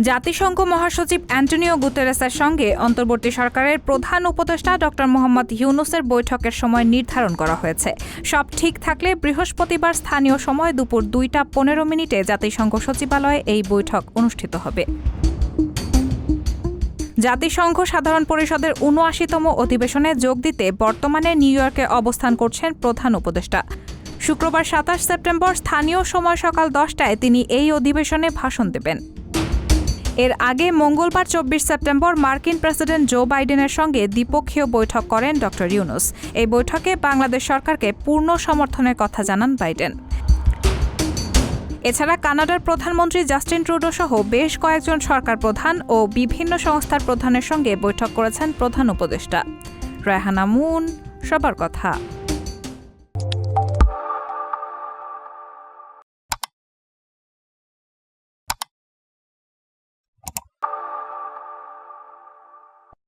জাতিসংঘ মহাসচিব অ্যান্টনিও গুতেরেসের সঙ্গে অন্তর্বর্তী সরকারের প্রধান উপদেষ্টা ড মোহাম্মদ ইউনূসের বৈঠকের সময় নির্ধারণ করা হয়েছে। সব ঠিক থাকলে বৃহস্পতিবার স্থানীয় সময় দুপুর 2:15 জাতিসংঘ সচিবালয়ে এই বৈঠক অনুষ্ঠিত হবে। জাতিসংঘ সাধারণ পরিষদের ৭৯তম অধিবেশনে যোগ দিতে বর্তমানে নিউ ইয়র্কে অবস্থান করছেন প্রধান উপদেষ্টা। শুক্রবার ২৭ সেপ্টেম্বর স্থানীয় সময় সকাল ১০টায় তিনি এই অধিবেশনে ভাষণ দেবেন। এর আগে মঙ্গলবার ২৪ সেপ্টেম্বর মার্কিন প্রেসিডেন্ট জো বাইডেনের সঙ্গে দ্বিপক্ষীয় বৈঠক করেন ড ইউনূস। এই বৈঠকে বাংলাদেশ সরকারকে পূর্ণ সমর্থনের কথা জানান বাইডেন। এছাড়া কানাডার প্রধানমন্ত্রী জাস্টিন ট্রুডো সহ বেশ কয়েকজন সরকার প্রধান ও বিভিন্ন সংস্থার প্রধানের সঙ্গে বৈঠক করেছেন প্রধান উপদেষ্টা। রায়হানা মুন, সবার কথা।